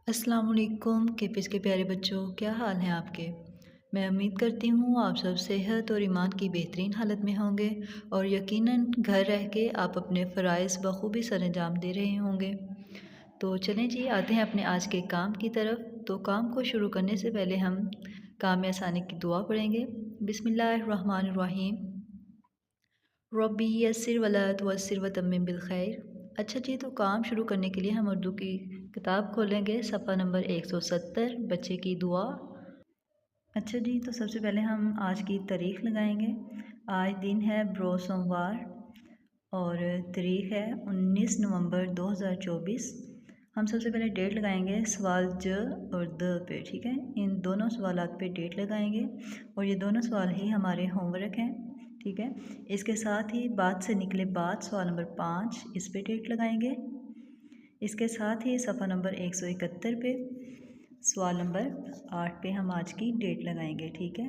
अस्सलाम वालेकुम केपिस के प्यारे बच्चों, क्या हाल हैं आपके। मैं उम्मीद करती हूँ आप सब सेहत और ईमान की बेहतरीन हालत में होंगे और यकीनन घर रह के आप अपने फ़राइज़ बखूबी सरअंजाम दे रहे होंगे। तो चलें जी, आते हैं अपने आज के काम की तरफ। तो काम को शुरू करने से पहले हम काम में आसानी की दुआ पढ़ेंगे। बिस्मिल्लाहिर्रहमानिर्रहीम। रब्बी यस्सिर वला तुअस्सिर वतम्मिम बिल खैर। अच्छा जी, तो काम शुरू करने के लिए हम उर्दू की किताब खोलेंगे, सफ़ा नंबर 170, बच्चे की दुआ। अच्छा जी, तो सबसे पहले हम आज की तारीख़ लगाएंगे। आज दिन है बरोज़ सोमवार और तारीख़ है 19 नवंबर 2024। हम सबसे पहले डेट लगाएंगे सवाल ज और द पे, ठीक है। इन दोनों सवालात पे डेट लगाएंगे और ये दोनों सवाल ही हमारे होमवर्क हैं, ठीक है। इसके साथ ही बात से निकले बात सवाल नंबर 5, इस पे डेट लगाएंगे। इसके साथ ही सफ़ा नंबर 171 पे सवाल नंबर 8 पे हम आज की डेट लगाएंगे, ठीक है।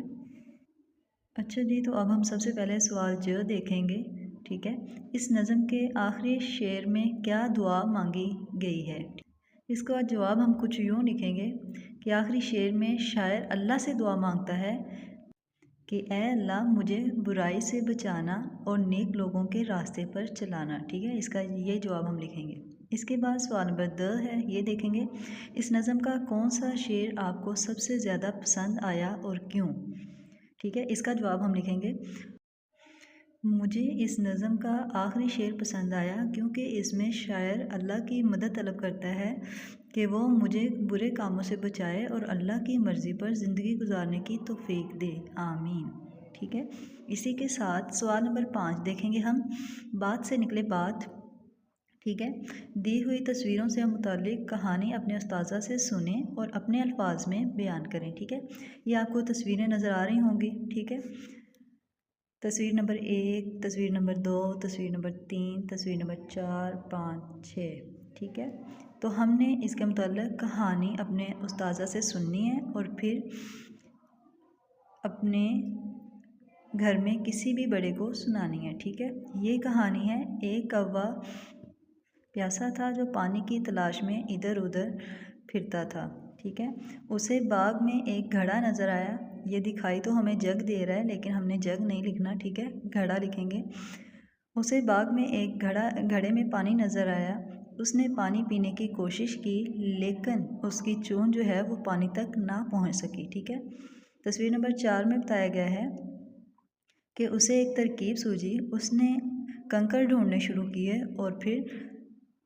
अच्छा जी, तो अब हम सबसे पहले सवाल ज देखेंगे, ठीक है। इस नज़म के आखिरी शेर में क्या दुआ मांगी गई है। इसका जवाब हम कुछ यूँ लिखेंगे कि आखिरी शेर में शायर अल्लाह से दुआ मांगता है कि ए अल्लाह मुझे बुराई से बचाना और नेक लोगों के रास्ते पर चलाना, ठीक है। इसका ये जवाब हम लिखेंगे। इसके बाद सवाल नंबर द है, ये देखेंगे इस नज़म का कौन सा शेर आपको सबसे ज़्यादा पसंद आया और क्यों, ठीक है। इसका जवाब हम लिखेंगे मुझे इस नज़म का आखिरी शेर पसंद आया क्योंकि इसमें शायर अल्लाह की मदद तलब करता है कि वो मुझे बुरे कामों से बचाए और अल्लाह की मर्ज़ी पर ज़िंदगी गुजारने की तौफीक दे, आमीन, ठीक है। इसी के साथ सवाल नंबर 5 देखेंगे हम, बात से निकले बात, ठीक है। दी हुई तस्वीरों से मुतालिक कहानी अपने उस्ताज़ा से सुने और अपने अल्फाज में बयान करें, ठीक है। ये आपको तस्वीरें नज़र आ रही होंगी, ठीक है। तस्वीर नंबर 1, तस्वीर नंबर 2, तस्वीर नंबर 3, तस्वीर नंबर 4, 5, 6, ठीक है। तो हमने इसके मुताल्लिक़ कहानी अपने उस्ताज़ा से सुननी है और फिर अपने घर में किसी भी बड़े को सुनानी है, ठीक है। ये कहानी है, एक कौवा प्यासा था जो पानी की तलाश में इधर उधर फिरता था, ठीक है। उसे बाग में एक घड़ा नज़र आया। ये दिखाई तो हमें जग दे रहा है लेकिन हमने जग नहीं लिखना, ठीक है, घड़ा लिखेंगे। उसे बाग में एक घड़े में पानी नज़र आया। उसने पानी पीने की कोशिश की लेकिन उसकी चोंच जो है वो पानी तक ना पहुंच सकी, ठीक है। तस्वीर नंबर 4 में बताया गया है कि उसे एक तरकीब सूझी। उसने कंकड़ ढूंढने शुरू किए और फिर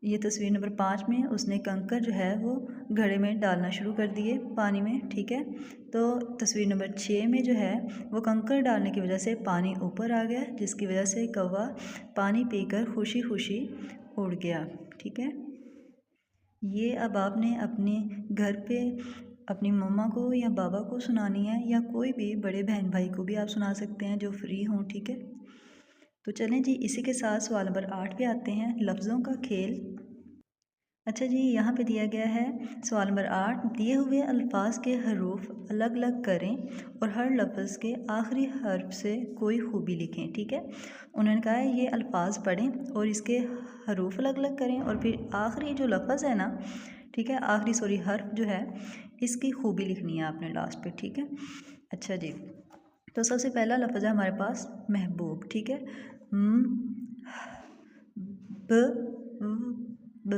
ये तस्वीर नंबर 5 में उसने कंकड़ जो है वो घड़े में डालना शुरू कर दिए पानी में, ठीक है। तो तस्वीर नंबर 6 में जो है वो कंकड़ डालने की वजह से पानी ऊपर आ गया, जिसकी वजह से कौवा पानी पीकर खुशी खुशी उड़ गया, ठीक है। ये अब आपने अपने घर पे अपनी मम्मा को या बाबा को सुनानी है या कोई भी बड़े बहन भाई को भी आप सुना सकते हैं जो फ्री हों, ठीक है। तो चलें जी, इसी के साथ सवाल नंबर 8 पे आते हैं, लफ्ज़ों का खेल। अच्छा जी, यहाँ पे दिया गया है सवाल नंबर 8, दिए हुए अल्फाज के हरूफ अलग अलग करें और हर लफ्ज़ के आखिरी हर्फ से कोई खूबी लिखें, ठीक है। उन्होंने कहा है ये अल्फाज पढ़ें और इसके हरूफ अलग अलग करें और फिर आखिरी जो लफ्ज़ है ना, ठीक है, आखिरी हर्फ जो है इसकी खूबी लिखनी है आपने लास्ट पे, ठीक है। अच्छा जी, तो सबसे पहला लफ्ज़ है हमारे पास महबूब, ठीक है। ब ब,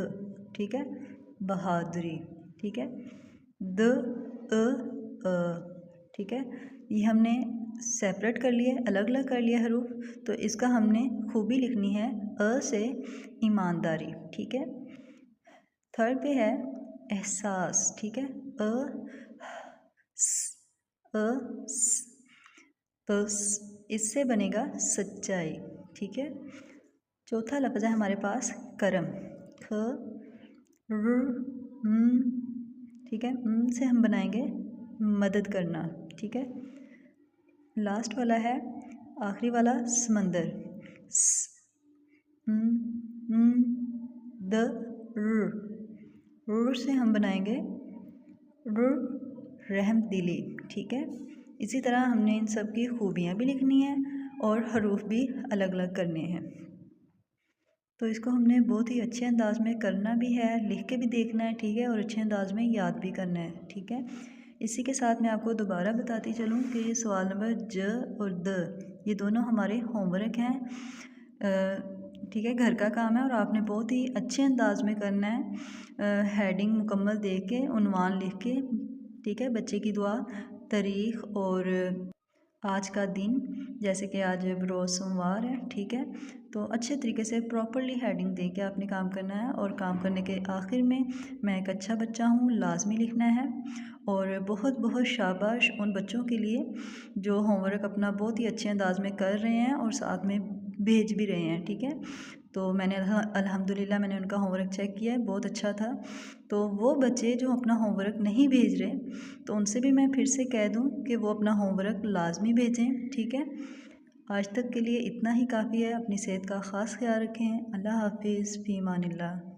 ठीक है। बहादुरी, ठीक है। द अ, ठीक है। ये हमने सेपरेट कर लिया, अलग अलग कर लिया हरूफ। तो इसका हमने खूबी लिखनी है अ से ईमानदारी, ठीक है। थर्ड पे है एहसास, ठीक है। अ स, अ स, तो इससे बनेगा सच्चाई, ठीक है। चौथा लफ्ज़ है हमारे पास करम, ख र ठीक है। से हम बनाएंगे मदद करना, ठीक है। लास्ट वाला है आखिरी वाला समंदर, स द र से हम बनाएंगे र रहम दिली, ठीक है। इसी तरह हमने इन सब की खूबियाँ भी लिखनी है और हरूफ भी अलग अलग करने हैं। तो इसको हमने बहुत ही अच्छे अंदाज में करना भी है, लिख के भी देखना है, ठीक है, और अच्छे अंदाज में याद भी करना है, ठीक है। इसी के साथ मैं आपको दोबारा बताती चलूँ कि सवाल नंबर ज और द ये दोनों हमारे होमवर्क हैं, ठीक है, घर का काम है और आपने बहुत ही अच्छे अंदाज में करना है। हेडिंग मुकम्मल दे के, उन्वान लिख के, ठीक है, बच्चे की दुआ, तारीख़ और आज का दिन, जैसे कि आज बरोज़ सोमवार है, ठीक है। तो अच्छे तरीके से प्रॉपरली हेडिंग दे के आपने काम करना है और काम करने के आखिर में मैं एक अच्छा बच्चा हूँ लाजमी लिखना है। और बहुत बहुत शाबाश उन बच्चों के लिए जो होमवर्क अपना बहुत ही अच्छे अंदाज में कर रहे हैं और साथ में भेज भी रहे हैं, ठीक है। तो मैंने अल्हम्दुलिल्लाह मैंने उनका होमवर्क चेक किया है, बहुत अच्छा था। तो वो बच्चे जो अपना होमवर्क नहीं भेज रहे, तो उनसे भी मैं फिर से कह दूं कि वो अपना होमवर्क लाजमी भेजें, ठीक है। आज तक के लिए इतना ही काफ़ी है। अपनी सेहत का ख़ास ख्याल रखें। अल्लाह हाफिज़, फ़ी अमानिल्लाह।